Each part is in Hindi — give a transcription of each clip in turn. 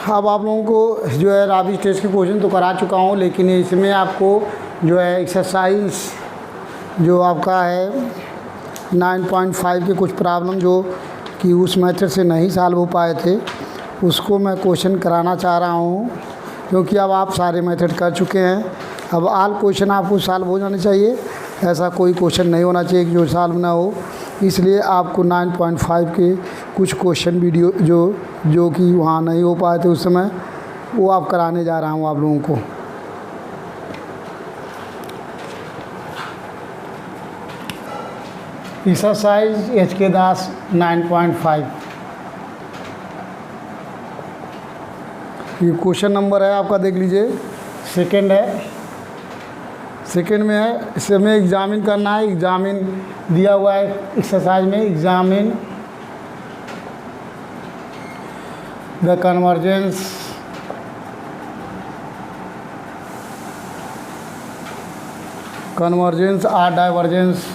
अब आप लोगों को जो है राबिस टेस्ट के क्वेश्चन तो करा चुका हूँ, लेकिन इसमें आपको जो है एक्सरसाइज जो आपका है 9.5 के कुछ प्रॉब्लम जो कि उस मेथड से नहीं सॉल्व हो पाए थे, उसको मैं क्वेश्चन कराना चाह रहा हूँ। क्योंकि अब आप सारे मेथड कर चुके हैं, अब ऑल क्वेश्चन आपको सॉल्व हो जाने चाहिए। ऐसा कोई क्वेश्चन नहीं होना चाहिए कि जो सॉल्व ना हो। इसलिए आपको 9.5 के कुछ क्वेश्चन वीडियो जो कि वहाँ नहीं हो पाए थे उस समय, वो आप कराने जा रहा हूँ आप लोगों को। एक्सरसाइज HK दास 9.5। ये क्वेश्चन नंबर है आपका, देख लीजिए, सेकंड है, सेकंड में है। इसे हमें एग्जामिन करना है। एग्जामिन दिया हुआ है एक्सरसाइज में, एग्जामिन द कन्वर्जेंस और divergence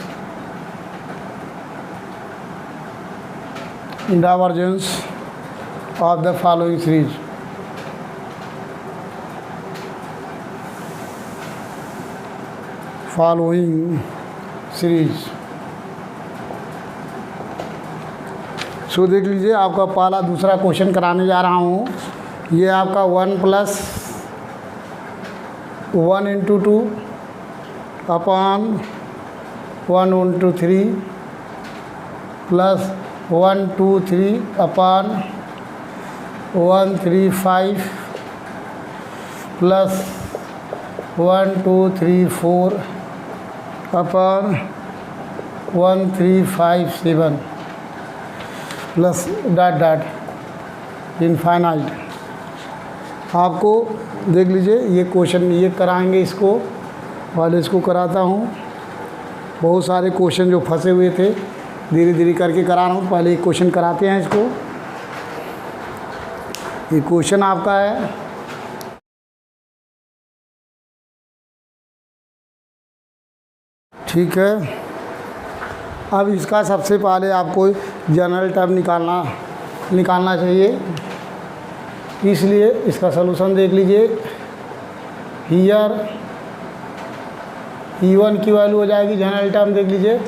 of the following series. So देख लीजिए, आपका पहला दूसरा क्वेश्चन कराने जा रहा हूँ। ये आपका 1 + 1 × 2 upon 1 × 3 plus 1 2 3 upon 1 3 5 plus 1 2 3 4 upon 1 3 5 7 plus dot infinite. आपको देख लीजिए ये क्वेश्चन ये कराएंगे, इसको पहले इसको कराता हूँ। बहुत सारे क्वेश्चन जो फंसे हुए थे धीरे धीरे करके करा रहा हूँ। पहले एक क्वेश्चन कराते हैं इसको। ये क्वेश्चन आपका है, ठीक है। अब इसका सबसे पहले आपको जनरल टर्म निकालना चाहिए। इसलिए इसका सलूशन देख लीजिए। हियर E1 की वैल्यू हो जाएगी, जनरल टर्म देख लीजिए।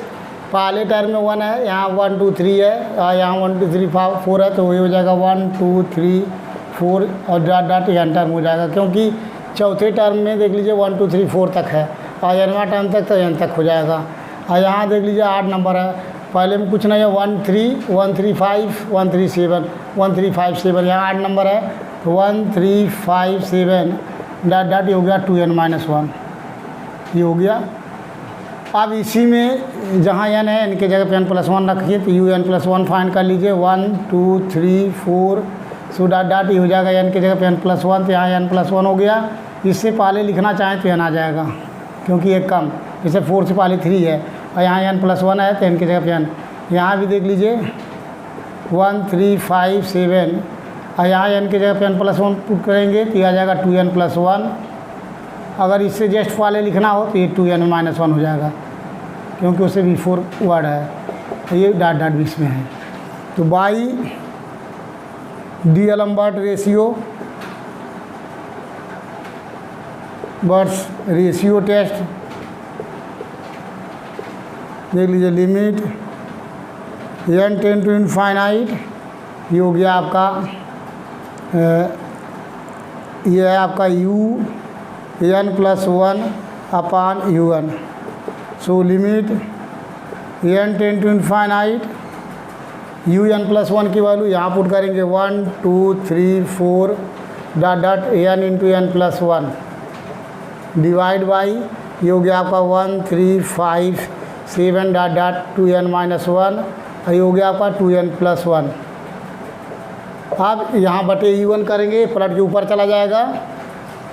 पहले टर्म में 1 है, यहाँ 1 2 3 है और यहाँ 1 2 3 4 है, तो वही हो जाएगा 1 2 3 4 और डॉट एन टर्म हो जाएगा। क्योंकि चौथे टर्म में देख लीजिए 1 2 3 4 तक है और एनवां टर्म तक तो एन तक हो जाएगा। और यहाँ देख लीजिए 8 नंबर है, पहले में कुछ नहीं है। 1 3 1 3 5 1 3 7 1 3 5 7, यहाँ 8 नंबर है, 1 3 5 7 डॉट ये हो गया 2n-1, ये हो गया। अब इसी में जहाँ n है, n के जगह पे n+1 रखिए, तो un+1 फाइंड कर लीजिए। 1 2 3 4 सो डॉट ये हो जाएगा n के जगह पे n+1, तो यहाँ n+1 हो गया। इससे पहले लिखना चाहें तो n आ जाएगा, क्योंकि एक कम, जैसे 4 से पहले 3 है और यहाँ n+1 है तो n की जगह पे n। यहाँ भी देख लीजिए 1 3 5 7 और यहाँ n की जगह पे n+1 पुट करेंगे तो यह आ जाएगा 2n+1। अगर इससे जस्ट पहले लिखना हो तो ये 2n-1 हो जाएगा, क्योंकि उससे बिफोर वर्ड है, तो ये डॉट बीच में है। तो बाई डीएलम्बर्ट रेशियो टेस्ट देख लीजिए। Limit n tend to infinite, ये हो गया आपका, ये है आपका UN+1 upon UN। So limit n tend to infinite UN+1 की वैल्यू यहाँ पुट करेंगे 1 2 3 4 dot n into n+1 divide by, ये हो गया आपका 1 3 5 7 डॉट 2n-1 और ये हो गया आपका 2n+1। अब यहाँ बटे E1 करेंगे, प्लट के ऊपर चला जाएगा,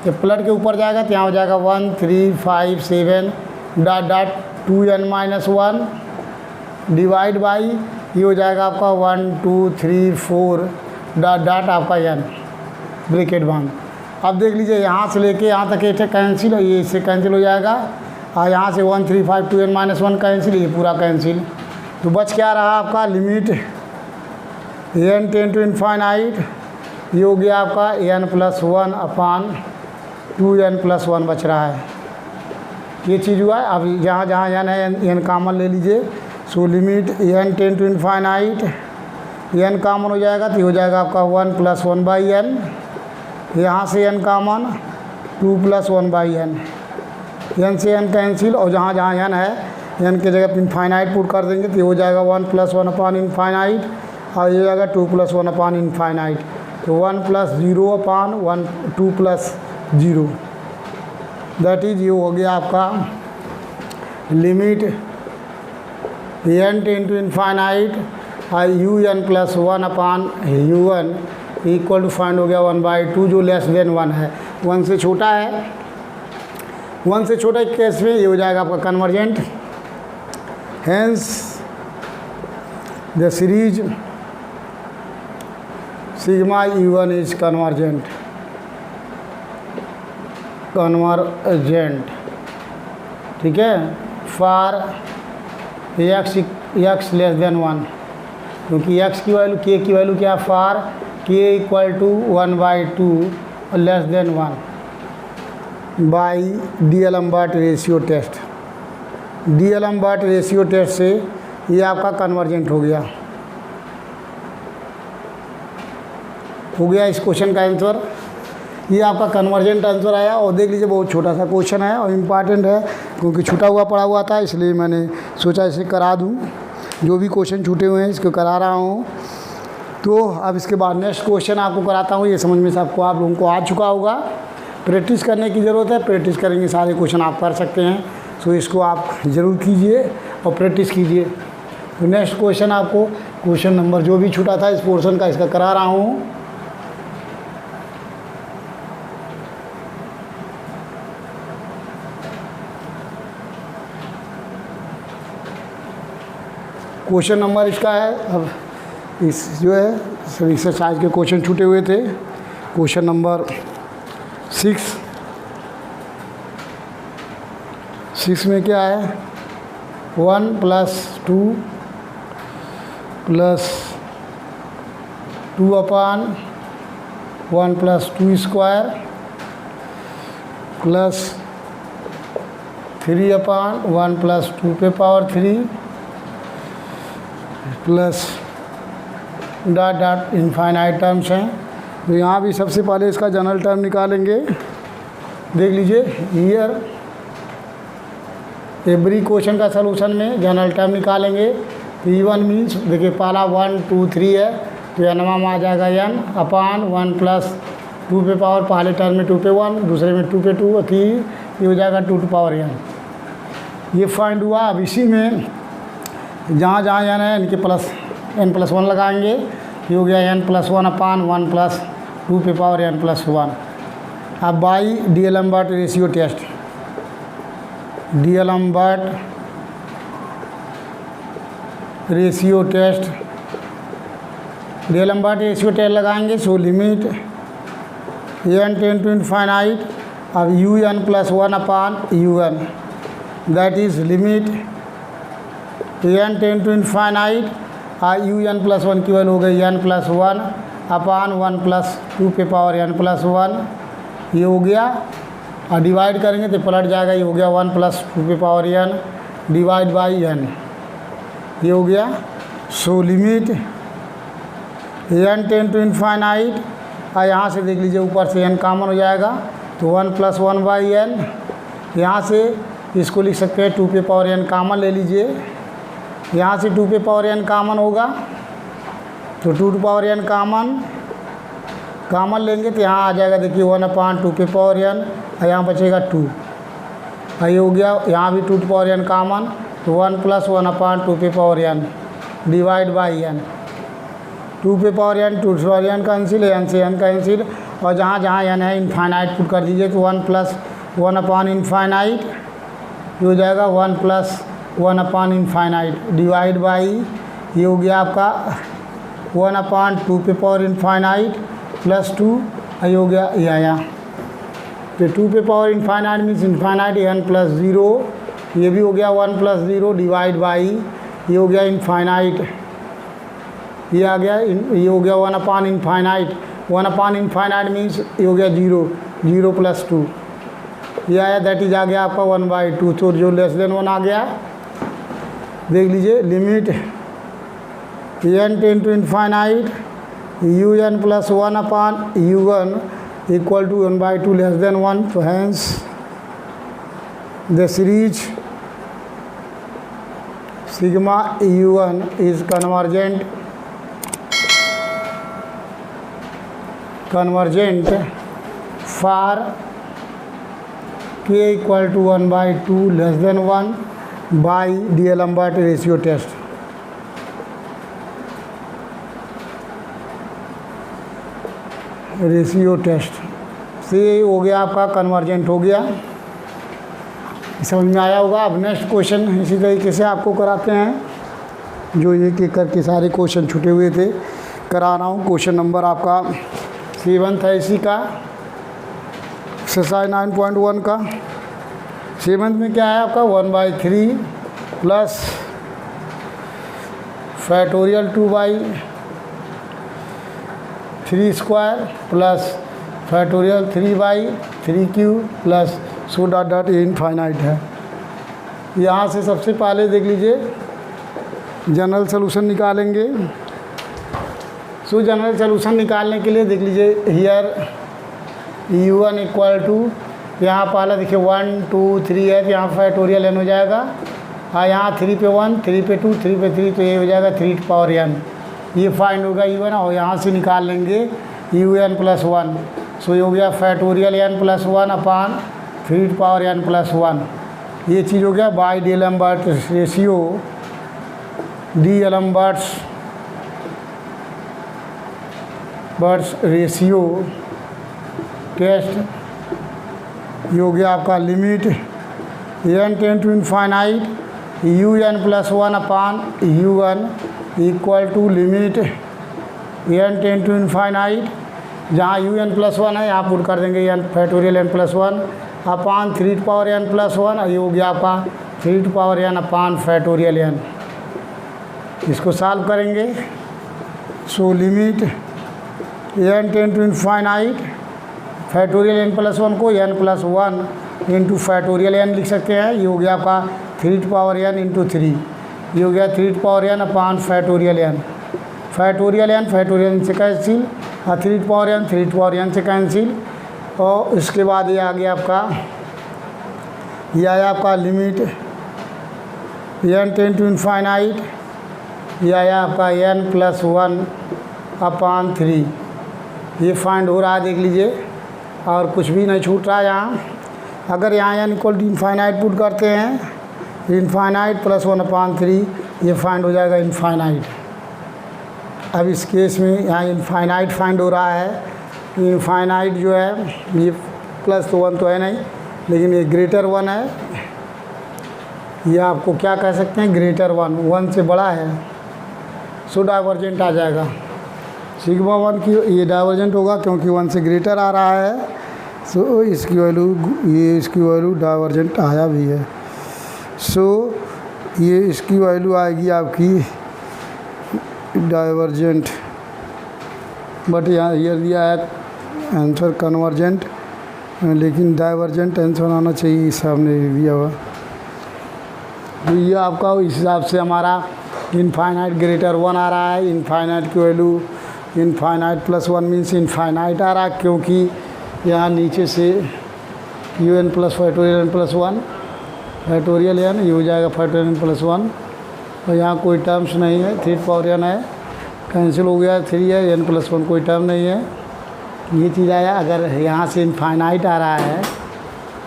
जब प्लट के ऊपर जाएगा तो यहाँ हो जाएगा 1 3 5 7 डॉट 2n-1 डिवाइड बाई, ये हो जाएगा आपका 1 2 3 4 डॉट आपका n ब्रैकेट बंद। अब देख लीजिए यहाँ से लेके यहाँ तक ये कैंसिल, ये इससे कैंसिल हो जाएगा और यहाँ से 1 3 5 2n-1 कैंसिल, ये पूरा कैंसिल। तो बच क्या रहा आपका, limit n tend to infinite ये हो गया आपका n+1/2n+1 बच रहा है। ये चीज़ हुआ है। अब जहाँ जहाँ n है n कॉमन ले लीजिए। So limit n tend to infinite, n common हो जाएगा तो ये हो जाएगा आपका 1+1/n। यहाँ से n कॉमन 2+1/n, n से n कैंसिल, और जहाँ जहाँ n है n के जगह इनफाइनाइट पुट कर देंगे तो ये हो जाएगा 1+1/इनफाइनाइट, और ये हो जाएगा 2+1/इनफाइनाइट। तो 1+0/1 2+0, दैट इज़ ये हो गया आपका limit n tend to infinite un+1/un equal to find हो गया 1/2, जो लेस देन 1 है, 1 से छोटा है। 1 से छोटा केस में ये हो जाएगा आपका convergent. Hence the series sigma u1 is convergent. ठीक है, फॉर x लेस देन 1, क्योंकि x की वैल्यू k की वैल्यू क्या है, फॉर k इक्वल टू 1/2 और less than 1 by D'Alembert ratio test. D'Alembert ratio test से ये आपका कन्वर्जेंट हो गया इस क्वेश्चन का आंसर। ये आपका कन्वर्जेंट आंसर आया। और देख लीजिए बहुत छोटा सा क्वेश्चन है और इम्पॉर्टेंट है, क्योंकि छूटा हुआ पड़ा हुआ था, इसलिए मैंने सोचा इसे करा दूं। जो भी क्वेश्चन छूटे हुए हैं इसको करा रहा हूँ। तो अब इसके बाद नेक्स्ट क्वेश्चन आपको कराता हूँ। ये समझ में से आपको आप लोगों को आ चुका होगा। प्रैक्टिस करने की ज़रूरत है, प्रैक्टिस करेंगे सारे क्वेश्चन आप कर सकते हैं। सो इसको आप ज़रूर कीजिए और प्रैक्टिस कीजिए। तो नेक्स्ट क्वेश्चन आपको क्वेश्चन नंबर जो भी छूटा था इस पोर्शन का, इसका करा रहा हूँ। क्वेश्चन नंबर इसका है, अब इस जो है सब एक्सरसाइज के क्वेश्चन छूटे हुए थे। क्वेश्चन नंबर 6 में क्या है, 1 + 2 + 2/1 + 2² + 3/1 + 2⁵ plus dot dot infinite terms हैं। तो यहाँ भी सबसे पहले इसका जनरल टर्म निकालेंगे। देख लीजिए, हियर एवरी क्वेश्चन का सलूशन में जनरल टर्म निकालेंगे। तो E1 मीन्स देखिए पहला 1 2 3 है, तो n में आ जाएगा n/1 + 2⁵, पहले टर्म में 2⁵1, दूसरे में 2⁵2 और 3, ये हो जाएगा 2n। ये फाइंड हुआ। अब इसी में जहाँ जहाँ n है इनके प्लस n+1 लगाएंगे। ये हो गया n+1/1 + 2⁵n+1। अब by D'Alembert ratio test, D'Alembert ratio test लगाएंगे। So limit n tend to infinite अब un+1/un, that is limit n tend to infinite un+1 की वैल्यू हो गई n+1/1 + 2⁵n+1। ये हो गया। और डिवाइड करेंगे तो पलट जाएगा, ये हो गया 1 + 2⁵n डिवाइड बाई n, ये हो गया। So limit n tend to infinite, और यहाँ से देख लीजिए ऊपर से n कॉमन हो जाएगा तो 1+1/n। यहाँ से इसको लिख सकते हैं 2⁵n कॉमन ले लीजिए। यहाँ से 2⁵n कॉमन होगा तो 2n कॉमन लेंगे तो यहाँ आ जाएगा, देखिए 1/2⁵n, और यहाँ बचेगा 2, और ये हो गया। यहाँ भी 2n कॉमन तो 1 + 1/2⁵n divide by n, 2n cancel, n से n कैंसिल, और जहाँ जहाँ n है इनफाइनाइट पुट कर दीजिए तो 1+1/इनफाइनाइट, ये हो जाएगा 1+1/इनफाइनाइट डिवाइड बाई, ये हो गया आपका 1/2⁵इनफाइनाइट + 2, ये हो गया ये आया। तो 2⁵इनफाइनाइट मीन्स इनफाइनाइट n+0, ये भी हो गया 1+0 डिवाइड बाई, ये हो गया इनफाइनाइट, ये आ गया, ये हो गया 1/इनफाइनाइट वन अपान इनफाइनाइट मीन्स ये हो गया 0, 0 + 2 ये आया, दैट इज आ गया आपका 1/2। तो जो लेस देन 1 आ गया, देख लीजिए limit n tend to infinite un + 1 upon u1 equal to 1/2 less than 1। तो hence the series sigma u1 is convergent for k equal to 1/2 less than 1 by D'Alembert ratio test। Ratio test से हो गया आपका कन्वर्जेंट हो गया, समझ में आया होगा। अब नेक्स्ट क्वेश्चन इसी तरीके से आपको कराते हैं, जो एक एक करके सारे क्वेश्चन छूटे हुए थे करा रहा हूँ। क्वेश्चन नंबर आपका 7th है इसी का, एक्सरसाइज 9.1 का। 7th में क्या है आपका 1/3 plus factorial 2/3² plus factorial 3/3³ plus so dot dot infinite है। यहाँ से सबसे पहले देख लीजिए जनरल सॉल्यूशन निकालेंगे। सो जनरल सॉल्यूशन निकालने के लिए देख लीजिए हियर u1 इक्वल टू, यहाँ पहला देखिए 1 2 3 है, तो यहाँ फैक्टोरियल n हो जाएगा, और यहाँ 3 पे 1 3 पे 2 3 पे 3, तो ये हो जाएगा 3n। ये फाइंड होगा u1, और यहाँ से निकाल लेंगे un + 1। सो ये हो गया फैक्टोरियल n + 1 अपान 3n + 1। ये चीज़ हो गया bye D'Alembert ratio, D'Alembert ratio test. ये हो गया आपका limit n tend to infinite un + 1 upon u1 equal to limit n tend to infinite, जहाँ un + 1 है यहाँ पुट कर देंगे n फैक्टोरियल n + 1 अपान 3n + 1। ये हो गया आपका 3n अपान फैक्टोरियल n। इसको सॉल्व करेंगे। So limit n tend to infinite factorial n + 1 को n + 1 इंटू फैक्टोरियल n लिख सकते हैं। ये हो गया आपका 3n इंटू 3, ये हो गया 3n upon factorial n। Factorial n से कैंसिल, और 3n से कैंसिल। और इसके बाद ये आ गया आपका, ये आया आपका limit n tend to infinite, ये आया आपका n + 1 अपान 3। ये फाइंड हो रहा है, देख लीजिए, और कुछ भी नहीं छूट रहा है यहाँ। अगर यहाँ n equal to infinite put करते हैं, इनफाइनाइट + 1 अपान 3, ये फाइंड हो जाएगा इनफाइनाइट। अब इस केस में यहाँ इनफाइनाइट फाइंड हो रहा है। इनफाइनाइट जो है ये +1 तो है नहीं, लेकिन ये >1 है। ये आपको क्या कह सकते हैं, >1, 1 से बड़ा है। सो डाइवर्जेंट आ जाएगा। सिग्मा 1 की ये डाइवर्जेंट होगा क्योंकि 1 से ग्रेटर आ रहा है। सो इसकी वैल्यू डाइवर्जेंट आया भी है। सो ये इसकी वैल्यू आएगी आपकी डाइवर्जेंट, बट यहाँ ये दिया है आंसर कन्वर्जेंट, लेकिन डाइवर्जेंट आंसर आना चाहिए, सामने दिया हुआ। तो ये आपका इस हिसाब से हमारा इनफाइनाइट >1 आ रहा है। इनफाइनाइट की वैल्यू इनफाइनाइट + 1 मीन्स इनफाइनाइट आ रहा है, क्योंकि यहाँ नीचे से un + factorial n + 1 factorial n, ये हो जाएगा फैक्टोरियल n + 1, और यहाँ कोई टर्म्स नहीं है, 3n है, कैंसिल हो गया, 3 है, n + 1 कोई टर्म नहीं है। ये चीज़ आया। अगर यहाँ से इनफाइनाइट आ रहा है,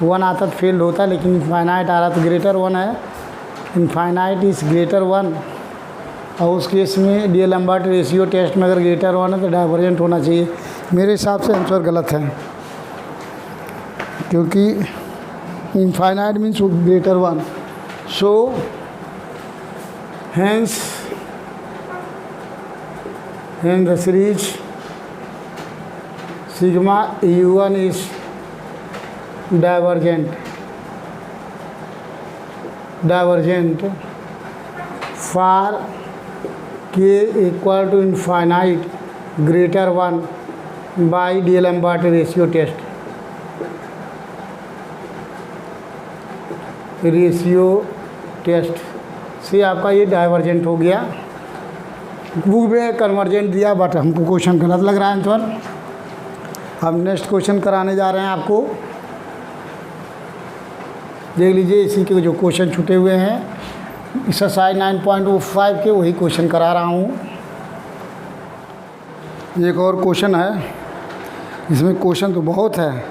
1 आता तो फील्ड होता, लेकिन इनफाइनाइट आ रहा तो >1 है। इनफाइनाइट इज़ >1, और उस केस में D'Alembert रेशियो टेस्ट में अगर >1 है तो डाइवर्जेंट होना चाहिए। मेरे हिसाब से आंसर गलत है, क्योंकि infinite means >1। So hence the series sigma u1 is divergent for k equal to infinite >1 by D'Alembert ratio test, ratio test से आपका ये डाइवर्जेंट हो गया। बुक में कन्वर्जेंट दिया बट हमको क्वेश्चन गलत लग रहा है आंसर। हम नेक्स्ट क्वेश्चन कराने जा रहे हैं आपको, देख लीजिए इसी के जो क्वेश्चन छूटे हुए हैं, एक्सरसाइज 9.5 के वही क्वेश्चन करा रहा हूँ। एक और क्वेश्चन है, इसमें क्वेश्चन तो बहुत है।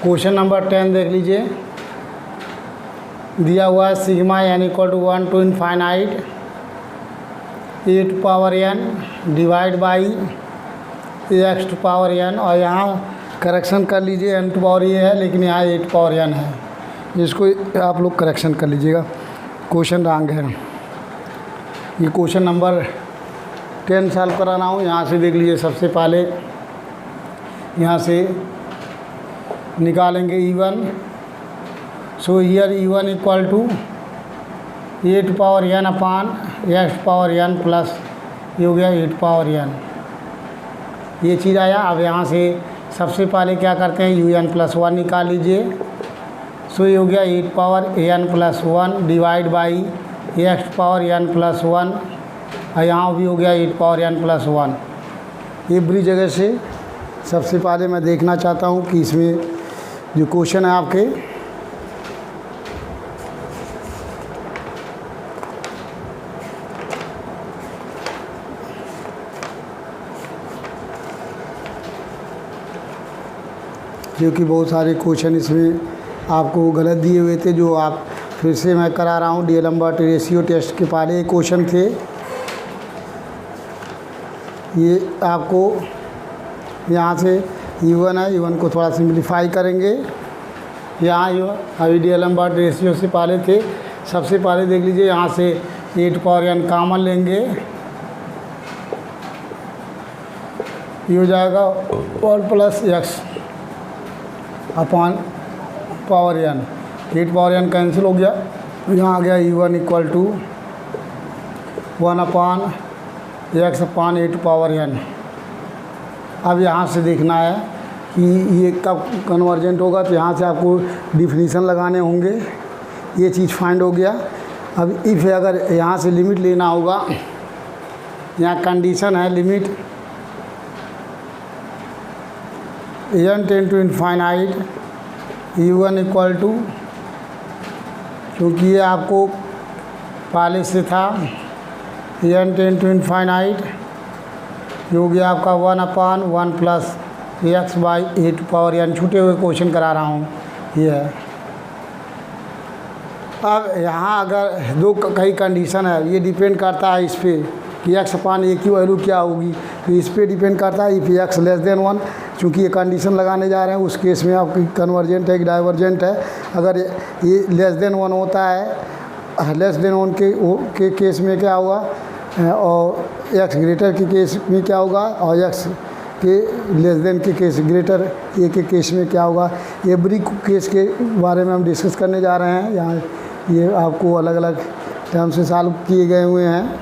क्वेश्चन नंबर 10 देख लीजिए, दिया हुआ है sigma n equal to 1 to infinite A to power n divide by x to power n, और यहाँ करेक्शन कर लीजिए, n टू पावर ये है लेकिन यहाँ ए टू पावर n है, जिसको आप लोग करेक्शन कर लीजिएगा, क्वेश्चन रॉन्ग है। ये क्वेश्चन नंबर 10 सॉल्व करा रहा हूँ। यहाँ से देख लीजिए, सबसे पहले यहाँ से निकालेंगे E1। So here E1 equal to A to power n upon x to power n plus ये हो गया ए टू पावर n, ये चीज़ आया। अब यहाँ से सबसे पहले क्या करते हैं, un+1 निकाल लीजिए। सो ये हो गया a to power n+1 divide by x to power n+1, और यहाँ भी हो गया ए टू पावर n+1। ये बुरी जगह से सबसे पहले मैं देखना चाहता हूँ कि इसमें जो क्वेश्चन है आपके, क्योंकि बहुत सारे क्वेश्चन इसमें आपको गलत दिए हुए थे, जो आप फिर से मैं करा रहा हूँ। D'Alembert रेशियो टेस्ट के पहले क्वेश्चन थे, ये आपको यहाँ से E1 है, E1 को थोड़ा सिंप्लीफाई करेंगे। यहाँ अभी D'Alembert रेशियो से पहले थे, सबसे पहले देख लीजिए, यहाँ से A to power n common लेंगे, ये हो जाएगा 1 plus x upon power n, A to power n cancel हो गया। यहाँ आ गया E1 equal to 1 upon x upon A to power n। अब यहाँ से देखना है कि ये कब कन्वर्जेंट होगा, तो यहाँ से आपको डिफिनीशन लगाने होंगे। ये चीज़ फाइंड हो गया। अब इफ अगर यहाँ से लिमिट लेना होगा, यहाँ कंडीशन है limit n tend to infinite U1 equal to, क्योंकि ये आपको पहले से था, n टेंड टू इनफाइनाइट, ये हो गया आपका 1 upon 1 plus x by A to power n। छूटे हुए क्वेश्चन करा रहा हूँ ये है। अब यहाँ अगर दो कई कंडीशन है, ये डिपेंड करता है इस पर कि एक्स अपान ए की वैल्यू क्या होगी, तो इस पर डिपेंड करता है। इफ़ एक्स लेस देन 1, चूँकि ये कंडीशन लगाने जा रहे हैं, उस केस में आपकी कन्वर्जेंट है कि डाइवर्जेंट है। अगर ये लेस देन 1 होता है, लेस देन 1 के केस में क्या होगा, और एक्स ग्रेटर के केस में क्या होगा, और एक्स के लेस देन के केस ग्रेटर ए के केस में क्या होगा। एवरी केस के बारे में हम डिस्कस करने जा रहे हैं। यहाँ ये आपको अलग अलग टर्म से सॉल्व किए गए हुए हैं।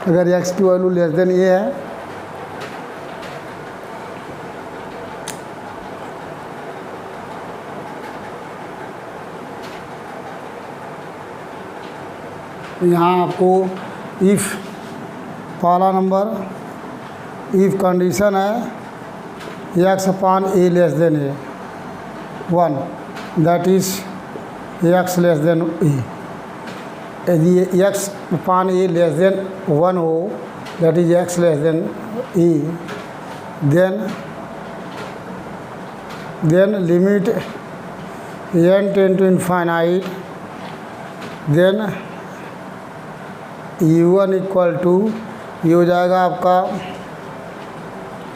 अगर एक्स की वैल्यू लेस देन ए है, यहाँ आपको इफ़ पहला नंबर इफ़ कंडीशन है x upon A less than a 1, that is x less than a. यदि एक्स अपान ए लेस देन 1 हो, that is x less than a, then limit n tend to infinite, then U1 equal to, ये हो जाएगा आपका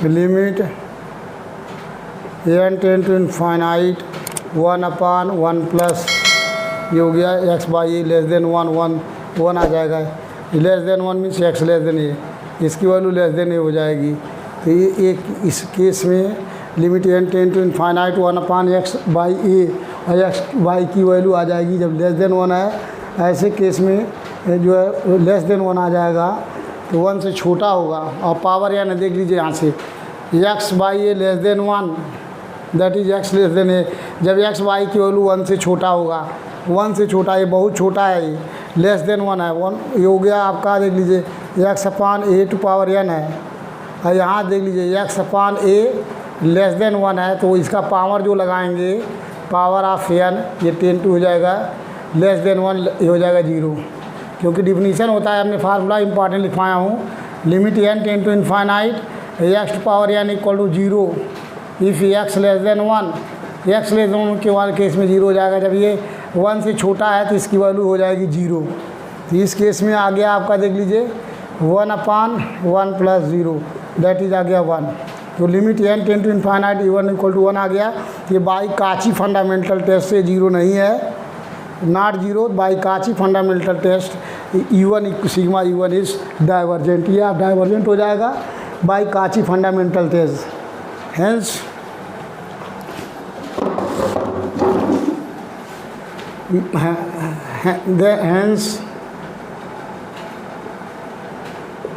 limit n tend to infinite 1 upon 1 plus, ये हो गया x by a less than 1 आ जाएगा। Less than 1 means x less than a, इसकी वैल्यू लेस देन ए हो जाएगी। तो ये एक इस केस में limit n tend to infinite 1 upon x by a, और एक्स बाई की वैल्यू आ जाएगी जब लेस देन 1 है। ऐसे केस में जो है लेस देन 1 आ जाएगा, तो 1 से छोटा होगा। और पावर यानी देख लीजिए यहाँ से x by a less than 1, that is x less than a. जब x बाई की वैल्यू 1 से छोटा होगा, 1 से छोटा, ये बहुत छोटा है, ये लेस देन 1 है, 1 ये हो गया आपका, देख लीजिए x upon A to power n है। और यहाँ देख लीजिए x अपान ए लेस देन 1 है, तो इसका पावर जो लगाएंगे पावर ऑफ n, ये 10 टू हो जाएगा, लेस देन 1 ये हो जाएगा 0, क्योंकि डिफिनीशन होता है, हमने फार्मूला इंपॉर्टेंट लिखवाया हूँ, limit n tends to infinite x to power n equal to 0 if x less than 1, x less than 1 के वाले केस में 0 हो जाएगा। जब ये 1 से छोटा है तो इसकी वैल्यू हो जाएगी 0। तो इस केस में आ गया आपका, देख लीजिए 1 अपान 1 प्लस 0, दैट इज आ गया 1। तो limit n tends to infinite e1 equal to 1 आ गया। ये बाई काची फंडामेंटल टेस्ट से 0 नहीं है, not 0, by Cauchy fundamental test e1 सिग्मा e1 इज डाइवर्जेंट, ये आप डाइवर्जेंट हो जाएगा by Cauchy fundamental test. Hence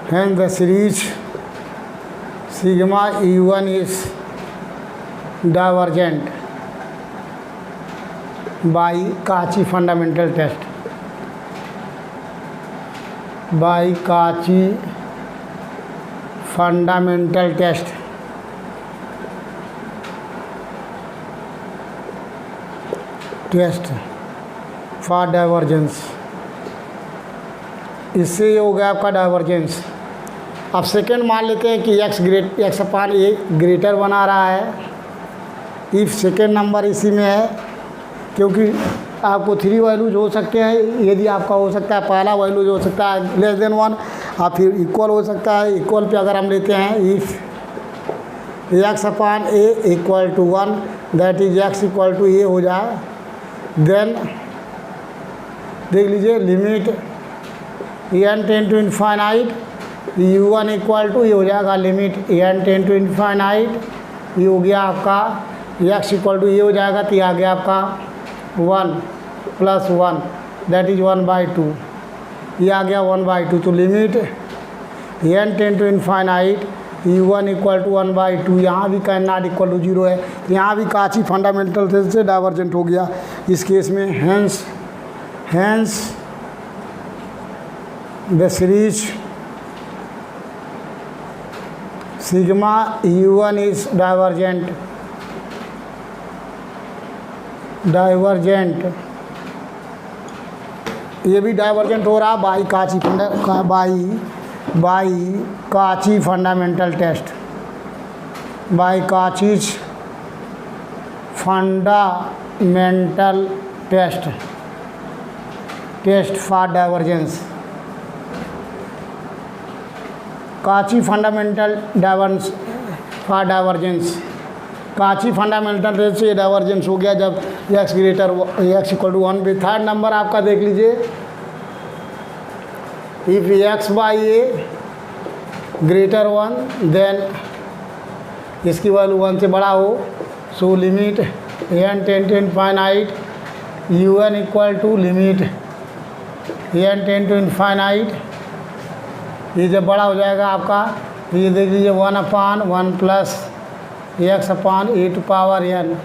hence the series sigma e1 is divergent by Cauchy fundamental test, by Cauchy fundamental test। Test for divergence, इससे ये हो गया आपका डाइवर्जेंस। अब सेकेंड मान लेते हैं कि x अपान ए ग्रेटर बना रहा है, इफ सेकेंड नंबर इसी में है, क्योंकि आपको 3 वैल्यूज हो सकते हैं, यदि आपका हो सकता है पहला वैल्यूज हो सकता है लेस देन 1 और फिर इक्वल हो सकता है। इक्वल पे अगर हम लेते हैं if x upon a equal to 1, that is x equal to a हो जाए, देन देख लीजिए limit n tends to infinite u1 equal to ये हो जाएगा limit n tends to infinite, ये हो गया आपका x इक्वल टू ये हो जाएगा, तो ये आ गया आपका 1 प्लस 1 दैट इज 1/2, ये आ गया 1/2। तो limit n tends to infinite u1 equal to 1/2, यहाँ भी कैन नॉट इक्वल टू 0 है, तो यहाँ भी काची फंडामेंटल टेस्ट से डाइवर्जेंट हो गया इस केस में। Hence the series sigma u1 is divergent ये भी डाइवर्जेंट हो रहा by Cauchy fundamental test, by Cauchy's fundamental test for divergence. Cauchy fundamental for divergence, Cauchy fundamental test से डाइवर्जेंस हो गया जब x इक्वल टू 1 पे। थर्ड नंबर आपका देख लीजिए, if x by a greater 1 than इसकी वैल्यू 1 से बड़ा हो, so limit n tends to infinite u1 equal to limit n tends to infinite, ये जब बड़ा हो जाएगा आपका, तो ये देख लीजिए 1 upon 1 plus x upon A to power n,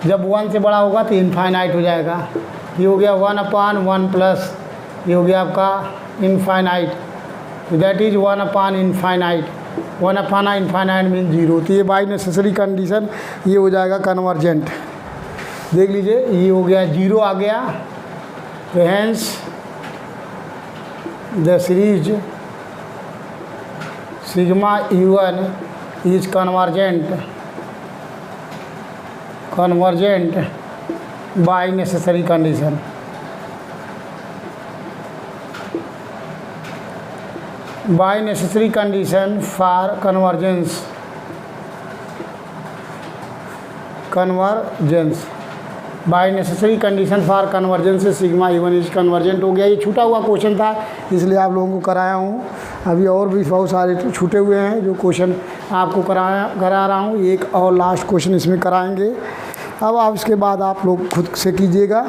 जब 1 से बड़ा होगा तो इन्फाइनाइट हो जाएगा, ये हो गया 1 अपान 1 प्लस ये हो गया आपका infinite, that is 1 upon infinite, 1 upon infinite mean 0। तो ये बाई नेसेसरी कंडीशन ये हो जाएगा कन्वर्जेंट। देख लीजिए ये हो गया 0 आ गया, तो hence the series sigma u1 is convergent by necessary condition. By necessary condition for convergence by necessary condition for convergence से सिग्मा e1 इज कन्वर्जेंट हो गया। ये छूटा हुआ क्वेश्चन था इसलिए आप लोगों को कराया हूँ। अभी और भी बहुत सारे छूटे हुए हैं जो क्वेश्चन आपको करा रहा हूँ। एक और लास्ट क्वेश्चन इसमें कराएंगे। अब आप इसके बाद आप लोग खुद से कीजिएगा।